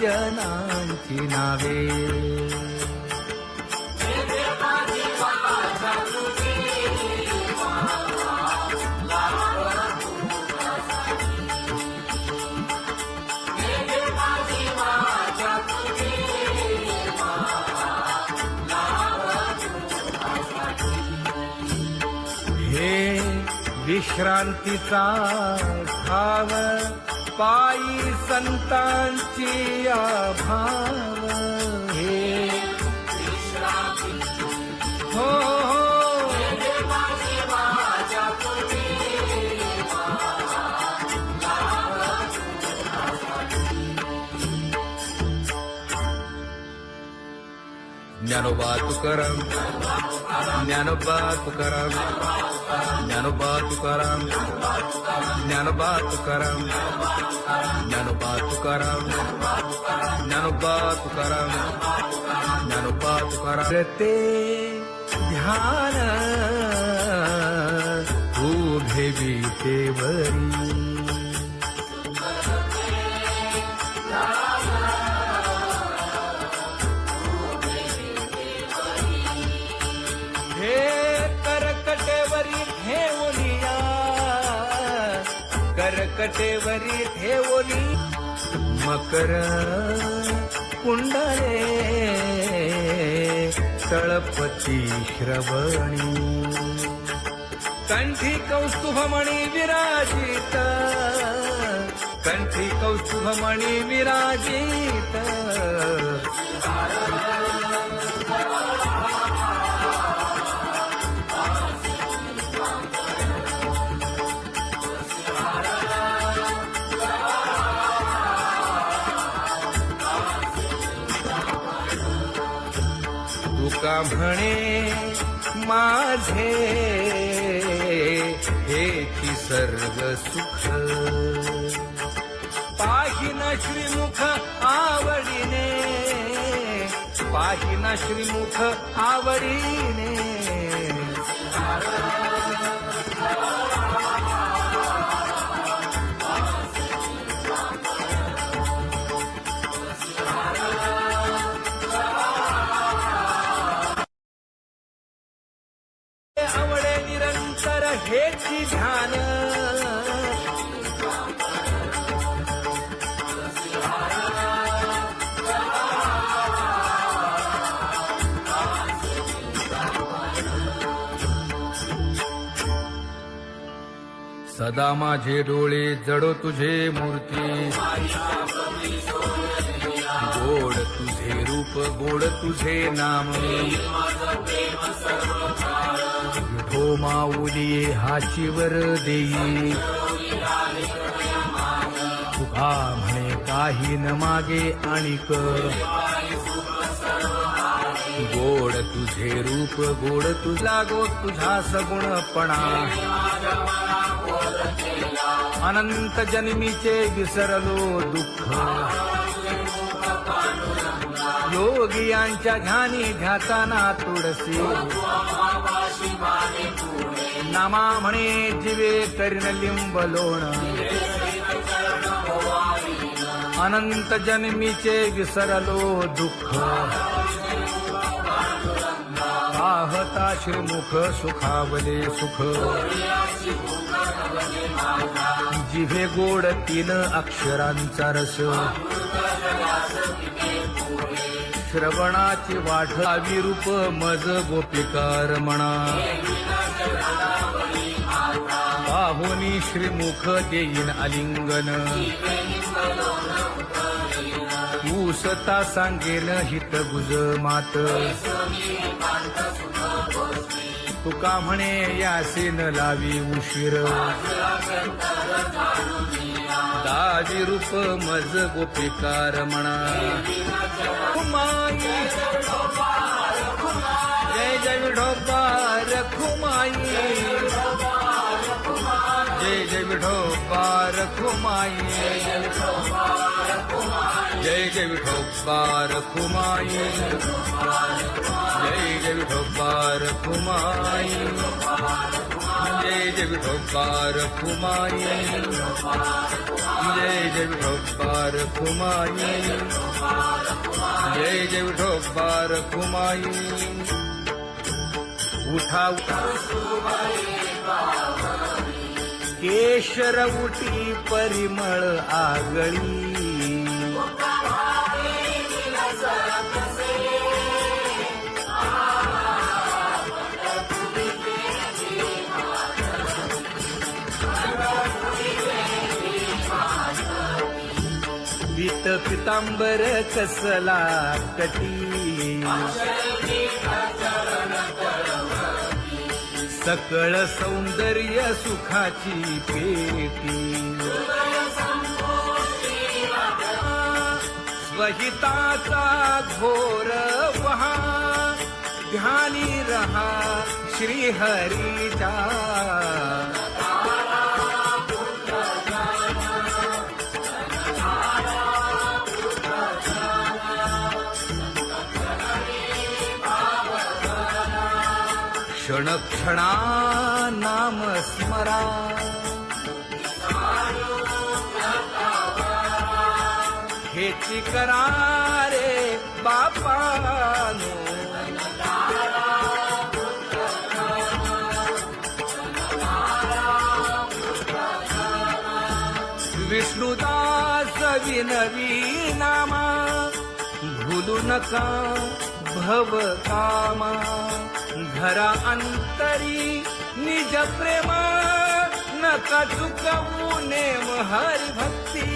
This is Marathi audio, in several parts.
जनांची नावे. हे विश्रांतीचा ठाव पायी संतांची भाव. हे हो ज्ञानोबा तुकाराम, ज्ञानोबा तुकाराम, ज्ञानोबा तुकाराम, ज्ञानोबा तुकाराम, ज्ञानोबा तुकाराम, ज्ञानोबा तुकाराम, ज्ञानोबा तुकाराम. ते ध्यान उभे विटेवरी. करकटेवरी ठेवली मकर कुंडले तळपती श्रवणी. कंठी कौस्तुभमणी विराजित, कंठी कौस्तुभमणी विराजित. तुका म्हणे माझे हेची सर्व सुख. पाहिन श्रीमुख आवडीने, पाहिन श्रीमुख आवडीने. आवडे निरंतर हेची ध्यान. सदा माझे डोळे जडो तुझे मूर्ती. गोड तुझे रूप, गोड तुझे नाम. विठो माऊली हाचीवर देई. तुका म्हणे काही न मागे आणिक. गोड तुझे रूप, गोड तुझा गो तुझा सगुणपणा. अनंत जन्मीचे विसरलो दुःख. योगियांच्या ध्यानी ध्याताना तुळसी. नामा म्हणे जीवे करीन लिंब लोण. अनंत जन्मीचे विसरलो दुःख. पाहता श्रीमुख सुखावले सुख. जिभे गोड 3 अक्षरांचा रस. श्रवणाची वाढ विरूप मज गोपिकार म्हणा. पाहुनी श्रीमुख देईन आलिंगन. ऊसता सांगेन हित गुज मात. तुका म्हणे यासे न लावी उशीर. दाजी रूप मज गोपिकार म्हणा. जय जय विठोबा रखुमाई. जय जय विठोबा रखुमाई. जय जय विठोबा रखुमाई. जय जय विठोबा रखुमाई. जय जय विठोबा रखुमाई. जय जय विठोबा रखुमाई. जय जय विठोबा रखुमाई उठा केशर उटी परिमळ आगळी पीत पितांबर कसला कटी सकळ सौंदर्य सुखाची पेटी स्वहिताचा घोर वहा ध्यानी रहा श्रीहरीचा क्षण क्षणा नाम स्मरा हेची करा रे बापानो विष्णुदास विनवी नामा भूलू नका भव कामा घरा अंतरी निज प्रेम नका चुकवू नेम हरी भक्ती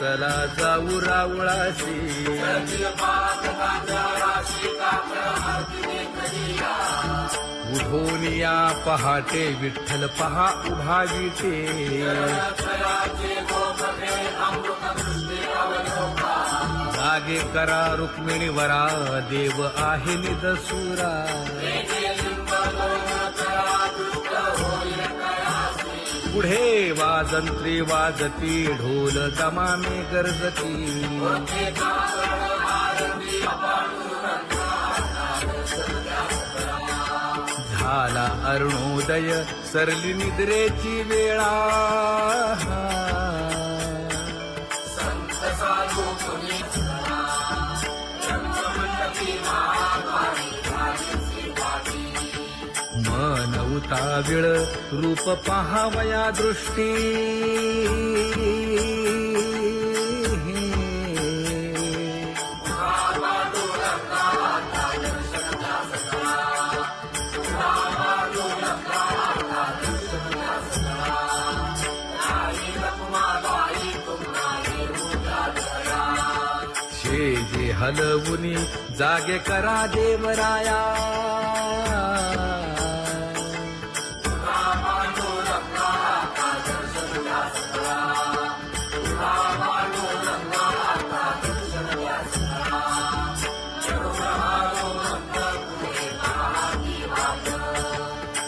चला जाऊ रावळाशी उठोनिया पहाटे विठ्ठल पहा उभा विटे जागे करा रुक्मिणी वरा देव आहे निदसुरा पुढे वाजंत्री वाजती ढोल दमामे गरजती झाला अरुणोदय सरली निद्रेची वेळा मन उताविळ रूप पहावया दृष्टी जे हलवुनी जागे करा देवराया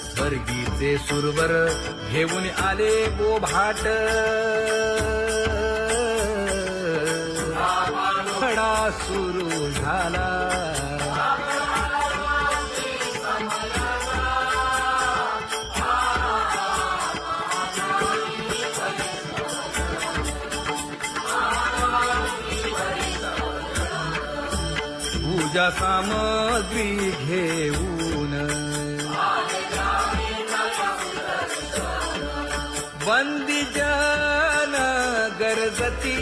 स्वर्गीचे सुरवर घेऊन आले बोभाट खडा सुरू झाला पूजा सामग्री घेऊन वंदी जन गरजती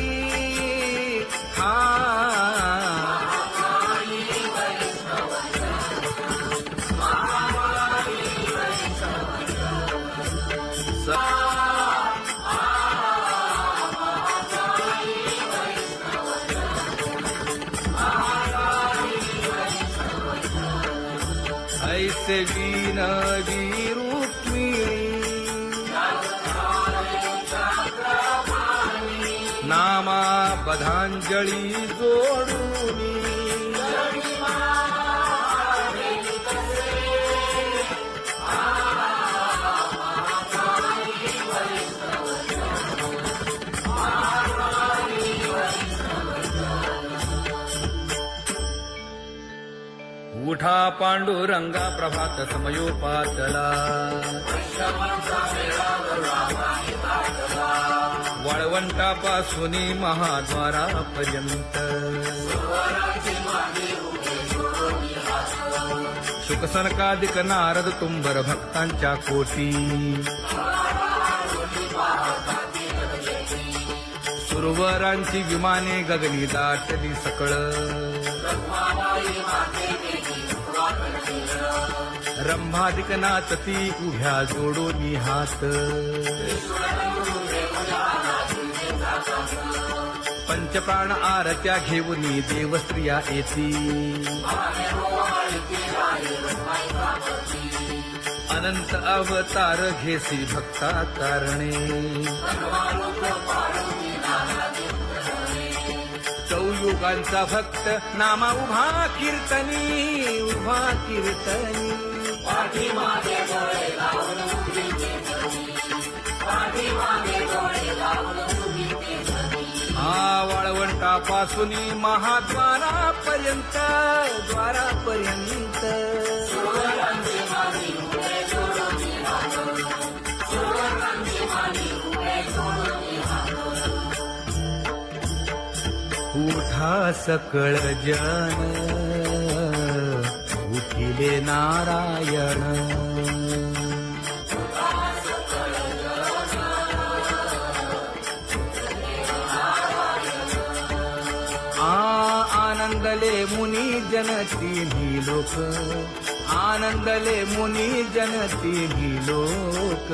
ऐसे विनवी रुक्मिणी नामा बधांजळी जोडूनी उठा पांडुरंगा प्रभात समयोपातला वाळवंटापासून महाद्वारापर्यंत शुकसनकादिक नारद तुंबर भक्तांच्या कोटी सुरवरांची विमाने गगनी दाटली सकळ रंभादिक नाचती उभ्या जोडोनी हात पंचप्राण आरत्या घेऊनी देवस्त्रिया येती अनंत अवतार घेसी भक्ता कारणे चौयुगांचा भक्त नामा उभा कीर्तनी उभा कीर्तनी वाळवंटापासून महाद्वारापर्यंत द्वारापर्यंत उठा सकळ जन उठिले नारायण आनंदले मुनी जन तिन्ही लोक आनंदले मुनी जन तिन्ही लोक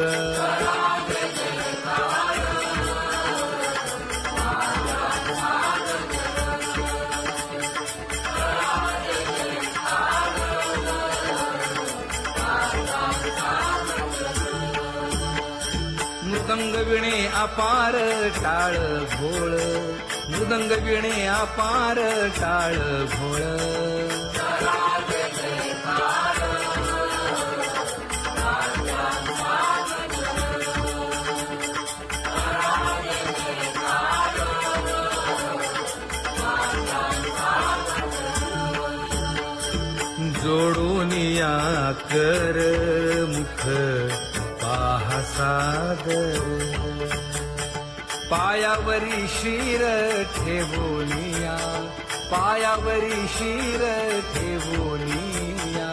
मृदंग विणे अपार टाळ भोळ मृदंग विणे अपार टाळ भोळ जोडूनिया कर मुख पाहा सागर पायावरी शिर ठेवोनिया पायावरी शिर ठेवोनिया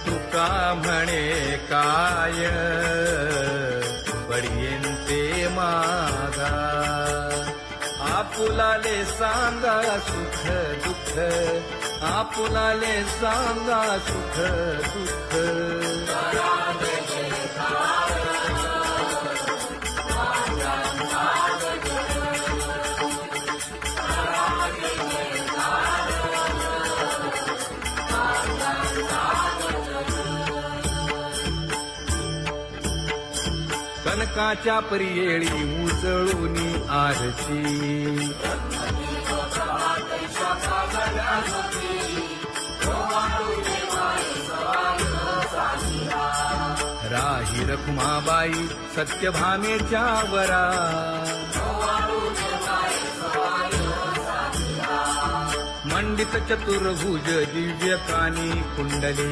तुका म्हणे काय पडियेंते मागा आपुलाले सांगा सुख दुःख आपुलाले सांगा सुख दुःख कनकाच्या परियेळी उजळूनी आरती राही रखुमाबाई सत्यभामेच्या वरा मंडित चतुर्भुज दिव्य कानी कुंडली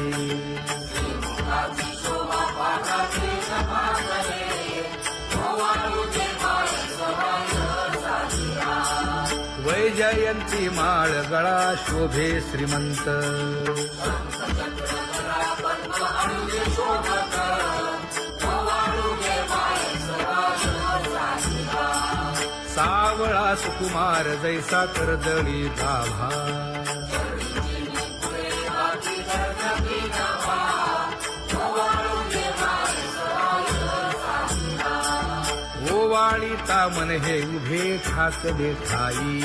वैजयंती माळ गळा शोभे श्रीमंत सावळा सुकुमार जैसा करदळी गाभा ओवाळी तामन हे उभे ठाकले ठाई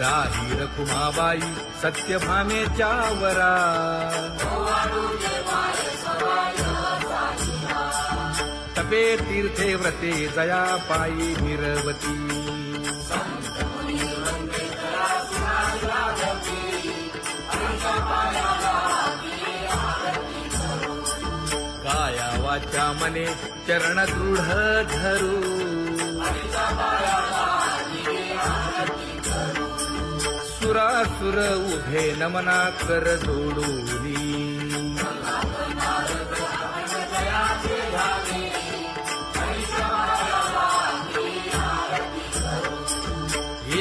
राही रखुमाबाई सत्यभामेच्या वरा तपे तीर्थे व्रते जया पायी निरवती वाचा मने चरण दृढ धरू सुरासुर उभे नमना कर जोडूनी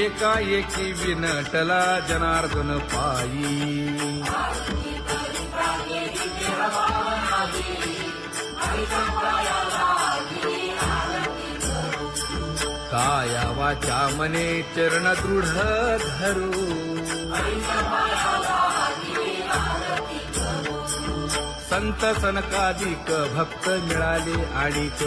एकाएकी विनटला जनार्दन पायी काया वाचा मने चरण दृढ धरू संत सनकादिक भक्त मिळाले आणिक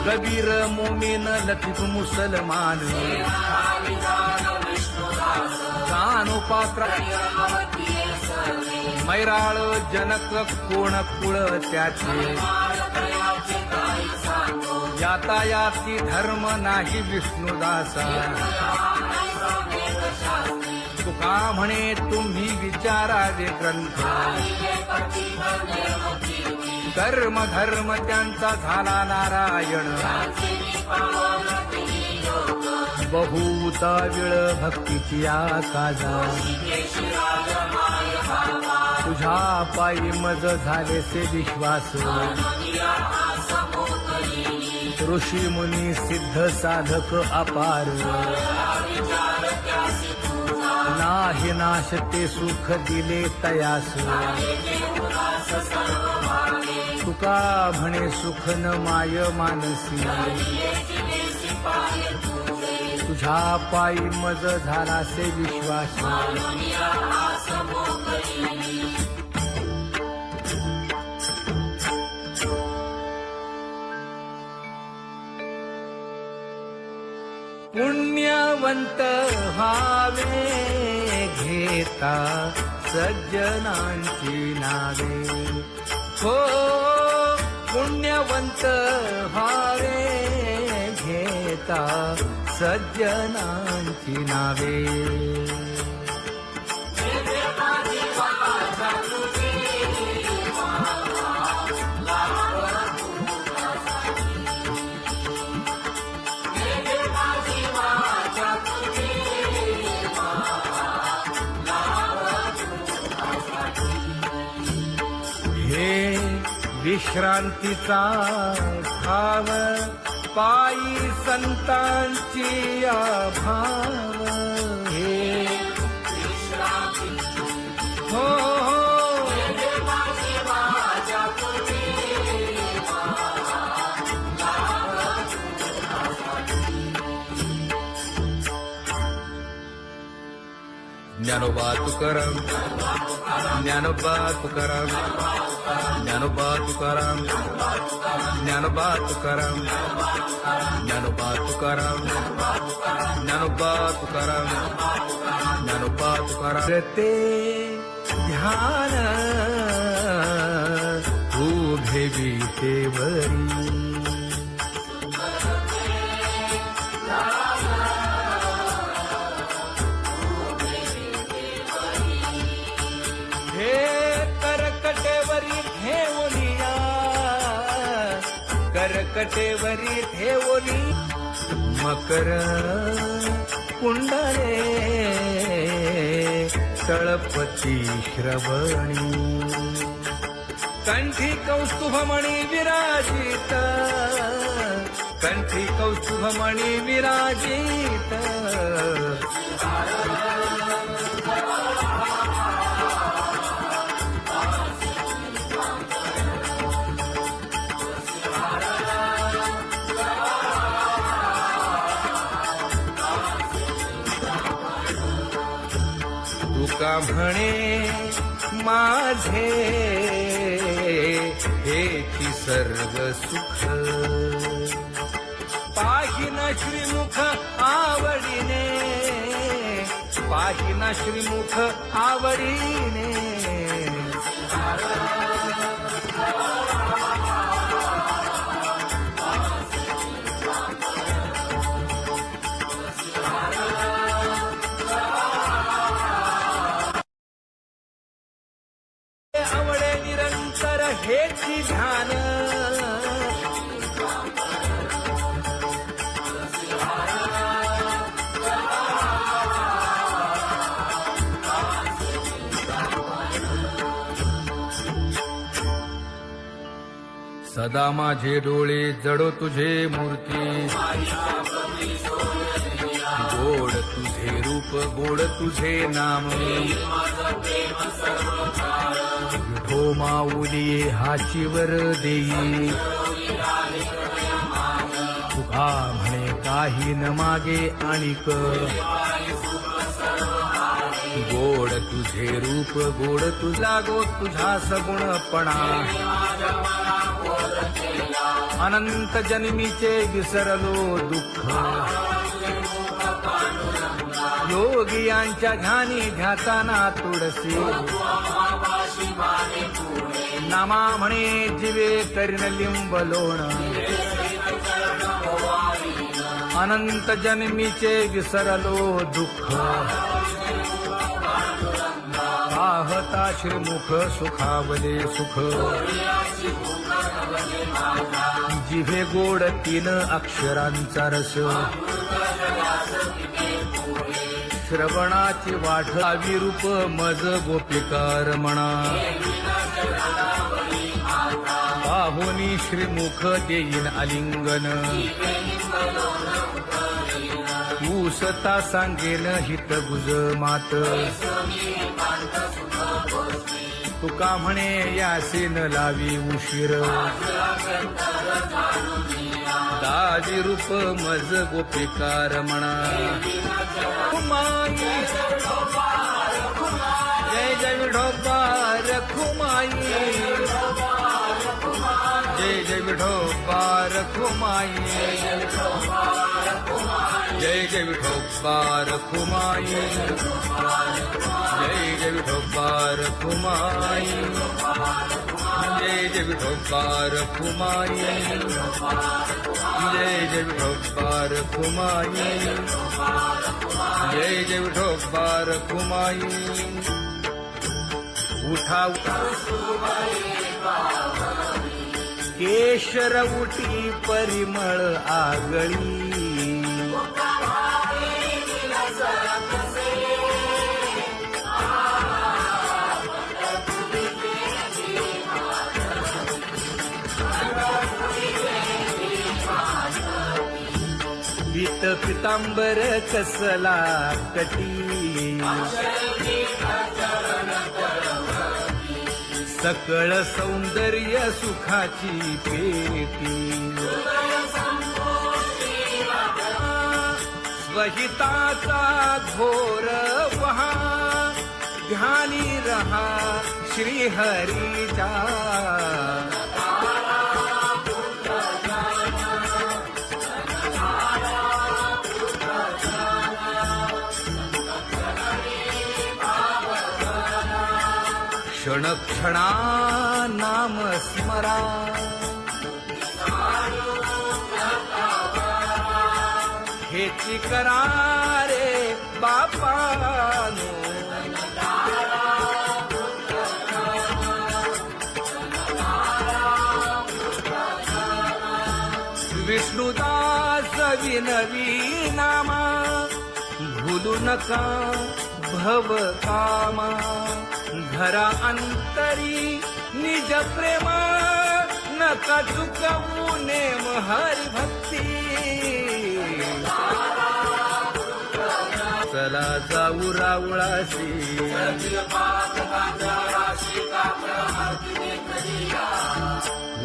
कबीर मोमीन लतीफ मुसलमान कानोपात्र मैराळ जनक कोण कुळ त्याचे यातायाती धर्म नाही विष्णुदासा तुका म्हणे तुम्ही विचारावे ग्रंथ कर्म धर्म त्यांचा झाला नारायण बहुता वेळ भक्तीची आकाजा तुझ्या पायी मज झाले से विश्वास ऋषी मुनी सिद्ध साधक अपार नाही नाश ते सुख दिले तयास तुका म्हणे सुख न माय मानसी तुझ्या पायी मज झाला से विश्वास पुण्यवंत व्हावे घेता सज्जनांची नावे हो पुण्यवंत व्हावे घेता सज्जनांची नावे विश्रांतीचा भाव पायी संतांची भाव हे हो ज्ञानोबा तुकाराम ज्ञानोबा तुकाराम ज्ञानोबा तुकाराम ज्ञानोबा तुकाराम ज्ञानोबा तुकाराम ज्ञानोबा तुकाराम ज्ञानोबा तुकाराम ते ध्यान उभे विटेवरी करकटेवरी ठेवली मकर कुंडले तळपती श्रवणी कंठी कौस्तुभमणी विराजित कंठी कौस्तुभमणी विराजित तुका म्हणे माझे हेची सर्व सुख पाहिना श्रीमुख आवडीने पाहिना श्रीमुख आवडीने सदा माझे डोळे जडो तुझे मूर्ती गोड तुझे रूप गोड तुझे नाम विठो माऊली हाचीवर देई तुका म्हणे काही न मागे आणिक गोड तुझे रूप गोड तुझा गो तुझा सगुणपणा अनंत जन्मीचे विसरलो दुःख योगियांच्या ध्यानी ध्याताना तुळसी नामा म्हणे जीवे करीन लिंबलोण अनंत जन्मीचे विसरलो दुःख पाहता श्रीमुख सुखावले सुख जिभे गोड 3 अक्षरांचा रस श्रवणाची वाट विरूप मज गोपिकार म्हणा पाहुनी श्रीमुख देईन आलिंगन ऊसता सांगेन हित गुज मात तुका म्हणे यासीन लावी उशीर दाजी रूप मज गोपिकार म्हणा खुमाई जय जय विठोबा रखुमाई जय जय विठोबा रखुमाई जय जय विठोबा रखुमाई जय जय विठोबा रखुमाई जय जय विठोबा रखुमाई जय जय विठोबा रखुमाई जय जय विठोबा रखुमाई उठा केशर उठी परिमळ आगळी पीत पितांबर कसला कटी सकळ सौंदर्य सुखाची पेटी स्वहिताचा घोर वहा ध्यानी रहा श्रीहरीचा क्षण क्षणा नाम स्मरा हेची करा रे बापानो विष्णुदास विनवी नामा भूलू नका भव कामा घरा अंतरी निज प्रेमा नका चुकवू नेम हरी भक्ती चला जाऊ रावळाशी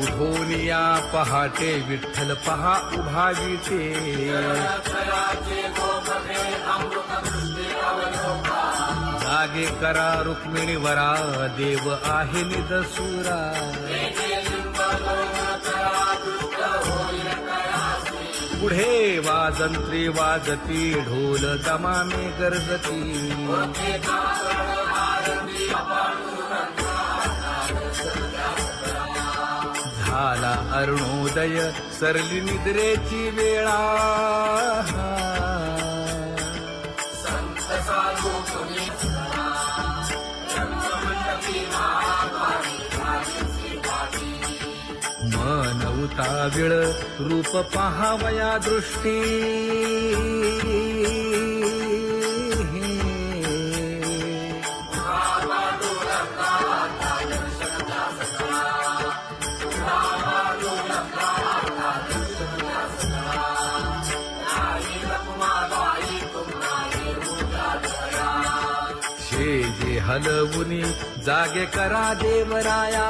उठून या पहाटे विठ्ठल पहा उभा विटे जागे करा रुक्मिणी वरा देव आहे निदसुरा पुढे वाजंत्री वाजती ढोल दमामे गरजती झाला अरुणोदय सरली निद्रेची वेळा मन उताविळ रूप पहावया दृष्टी हलवुनी जागे करा देवराया.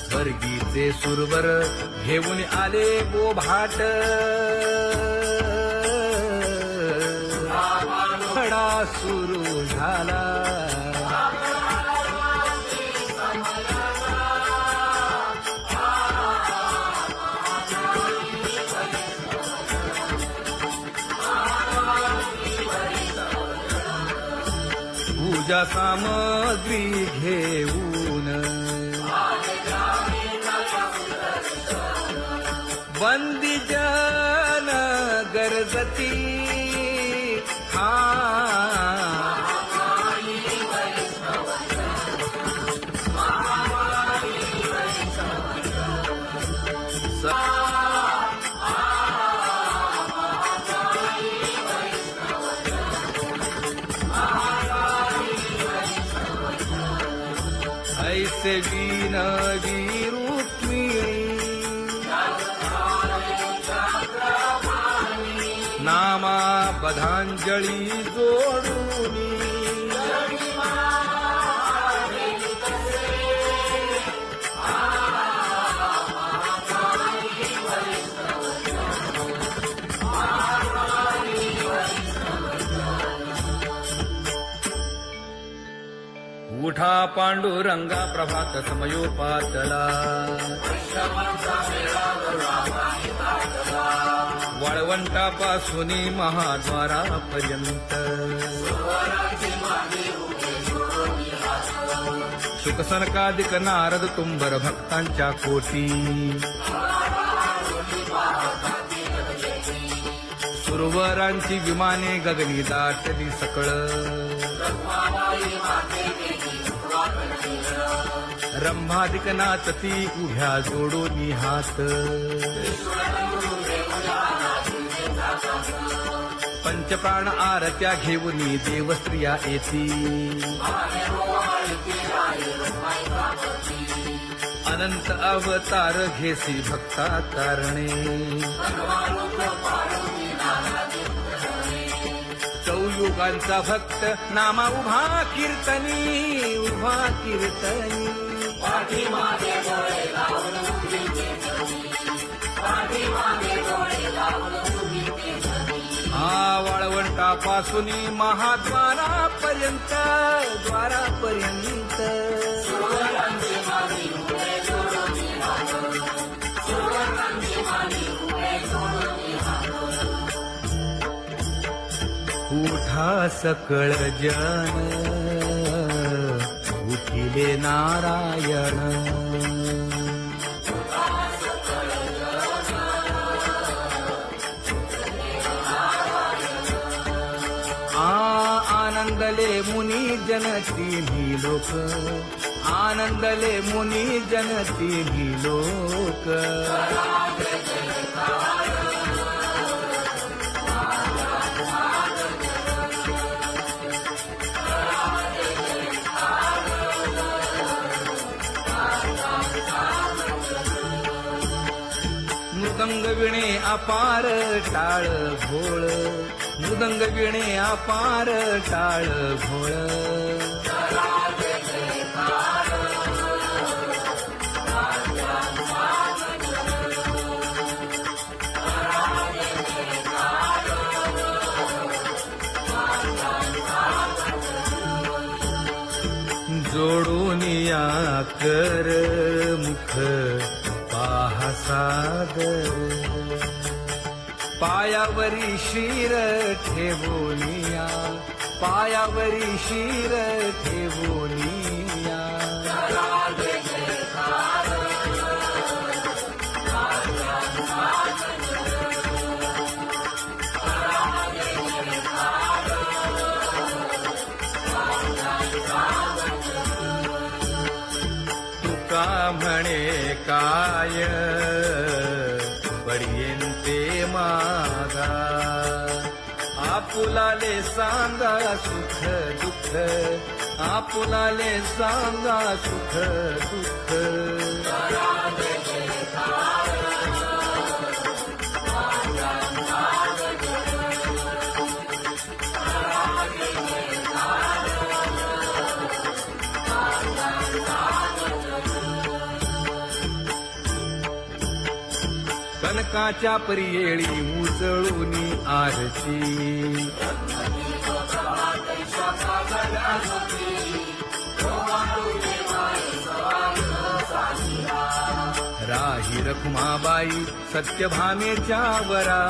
स्वर्गीचे सुरवर घेऊन आले बोभाट. खडा सुरू झाला. पूजा सामग्री घेऊन बंदी जन गरजती. ऐसे विनवी रुक्मिणी नामा बधांजळी जोडूनी. उठा पांडुरंगा प्रभात समयोपातला. वाळवंटापासून महाद्वारापर्यंत शुकसनकादिक नारद तुंबर भक्तांच्या कोटी. सुरवरांची विमाने गगनी दाटली सकळ. रंभादिक नाचती उभ्या जोडोनी हात. पंचप्राण आरत्या घेऊनी देवस्त्रिया येती. अनंत अवतार घेसी भक्ता तारणे. चौयुगांचा भक्त नामा उभा कीर्तनी. उभा कीर्तनी. वाळवंटापासून महाद्वारापर्यंत. द्वारापर्यंत उठा सकळ जन उठिले नारायण. आनंदले मुनी जन तिन्ही लोक. आनंदले मुनी जन तिन्ही लोक. मृदंग विणे अपार टाळ भोळ. मृदंग विणे अपार टाळ भोळ. जोडूनिया कर मुख पाहा सादर. पायावरी शिर ठेवोनिया. पायावरी शिर ठेवोनिया. तुका म्हणे काय बडियेंते मागा. आपुलाले सांगा सुख दुःख, आपुलाले सांगा सुख दुःख. कनकाच्या परियेळी उजळूनी आरती, राही रखुमाबाई सत्यभामेच्या वरा,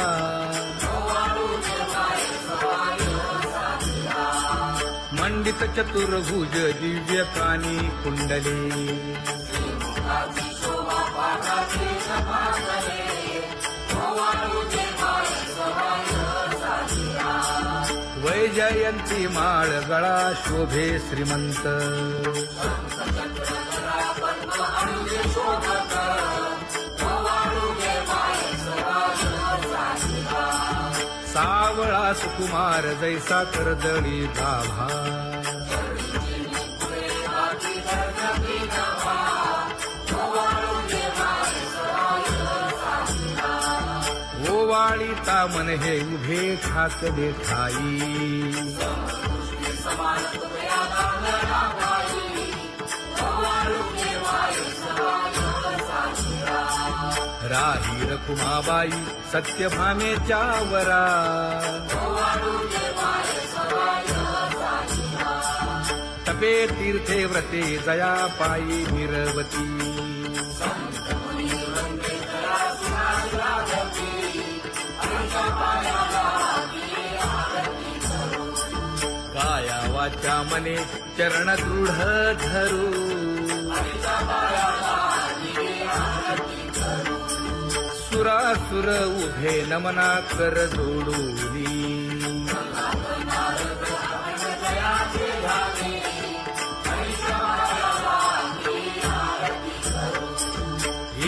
मंडित चतुर्भुज दिव्य कानी कुंडली, वैजयंती माळ गळा शोभे श्रीमंत, सावळा सुकुमार जैसा कर्दळी गाभा, ओवाळीता मन हे उभे ठाकले ठाई, राही रखुमाबाई सत्यभामेच्या वरा, तपे तीर्थे व्रते जया पायी निरवती, काया वाचा मने चरण दृढ धरू, सुरासुर उभे नमना कर जोडूनी,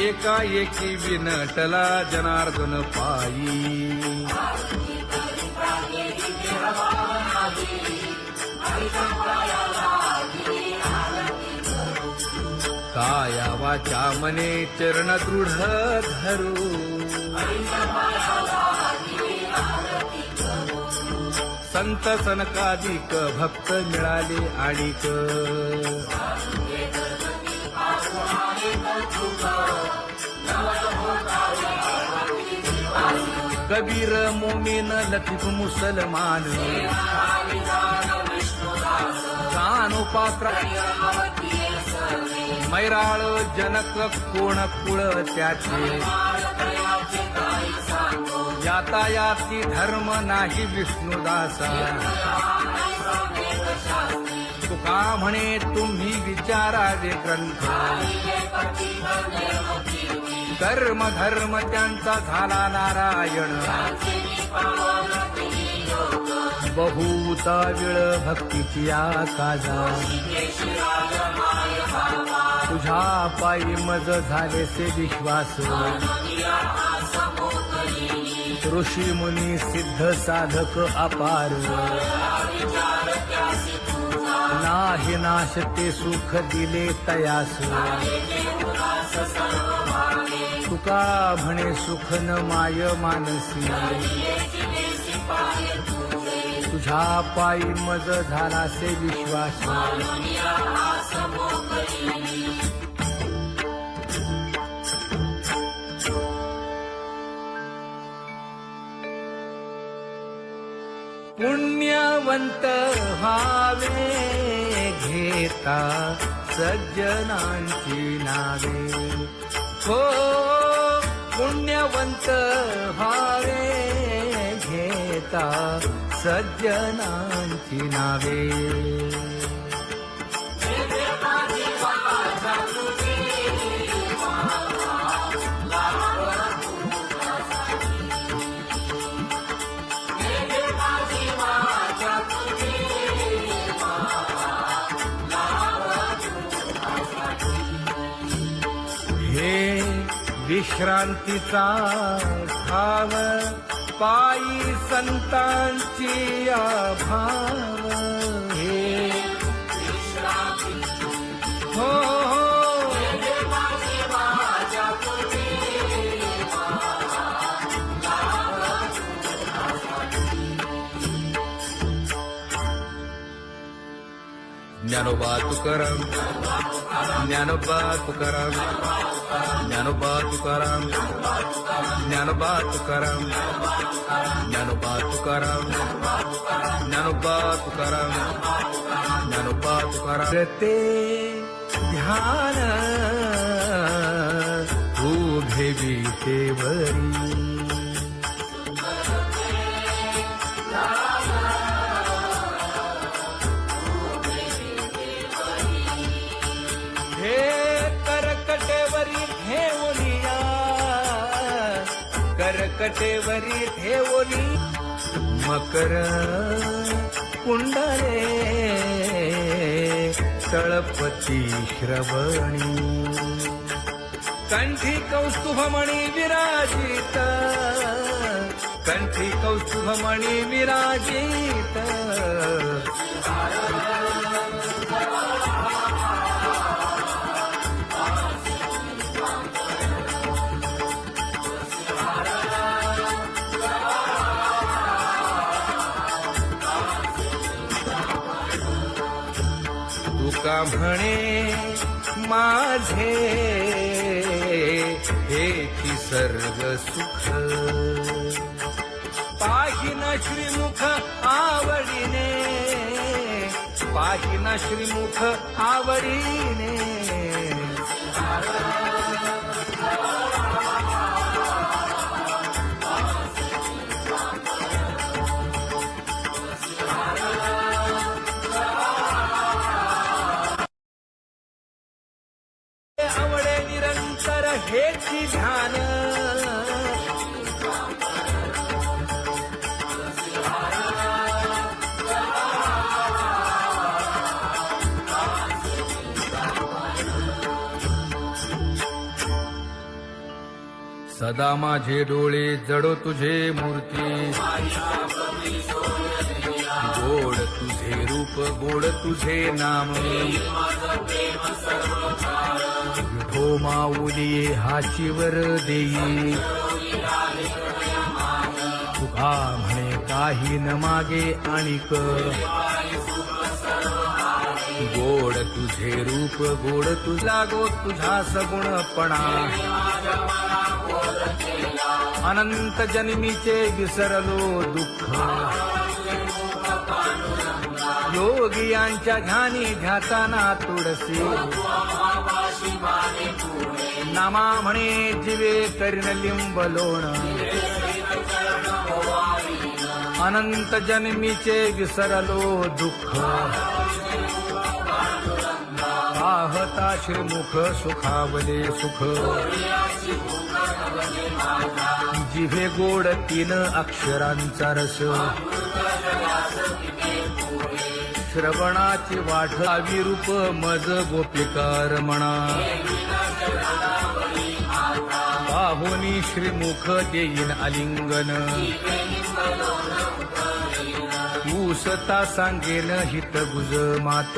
एकाएकी विनटला जनार्दन पायी, काया वाचा मने चरण दृढ धरू, संत सनकादिक भक्त मिळाले आणिक, कबीर मोमीन लतीफ मुसलमान, कानोपात्र मैराळ जनक कोण कुळ त्याचे, यातायाती धर्म नाही विष्णुदासा, तुका म्हणे तुम्ही विचारावे ग्रंथ, कर्म धर्म त्यांचा झाला नारायण, बहुता वेळ भक्तीची काजा, तुझ्या पायी मज झालेसे विश्वास, ऋषी मुनी सिद्ध साधक अपार, नाही नाश ते सुख दिले तयास, तुका म्हणे सुख न माय मानसी, तुझ्या पायी मज झालासे विश्वास, पुण्यवंत व्हावे घेता सज्जनांची नावे, हो पुण्यवंत व्हावे घेता सज्जनांची नावे, विश्रांतीचा ठाव पायी संतांची आभाव हे हो ज्ञानोबा तुकाराम ज्ञानोबा तुकाराम ज्ञानोबा तुकाराम ज्ञानोबा तुकाराम ज्ञानोबा तुकाराम ज्ञानोबा तुकाराम ज्ञानोबा तुकाराम ते ध्यान उभे विटेवरी करकटेवरी ठेवली मकर कुंडले तळपती श्रवणी कंठी कौस्तुभमणी विराजित कंठी कौस्तुभमणी विराजित तुका म्हणे माझे हेची सर्व सुख पाहिना श्रीमुख आवडीने पाहिना श्रीमुख आवडीने आवडे निरंतर हेची ध्यान सदा माझे डोळे जडो तुझे मूर्ती गोड तुझे रूप गोड तुझे नाम विठो माऊली हाचीवर देई तुका म्हणे काही न मागे आणिक गोड तुझे रूप गोड तुझा गो तुझा सगुणपणा अनंत जन्मीचे विसरलो दुःख योगियांच्या ध्यानी ध्याताना तुळसी नामा म्हणे जीवे करीन लिंबलोण अनंत जन्मीचे विसरलो दुःख पाहता श्रीमुख सुखावले सुख जिभे गोड 3 अक्षरांचा रस श्रवणाची वाट विरूप मज गोपिकार म्हणा पाहुनी श्रीमुख देईन आलिंगन ऊसता सांगेन हित गुज मात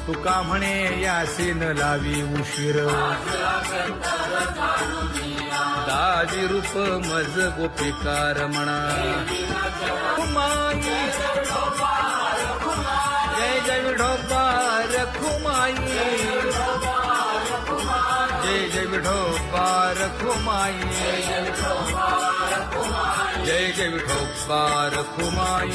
तुका म्हणे यासीन लावी उशीर दावी रूप मज गोपिकार म्हणा जय जय विठोबा रखुमाई जय जय विठोबा रखुमाई जय जय विठोबा रखुमाई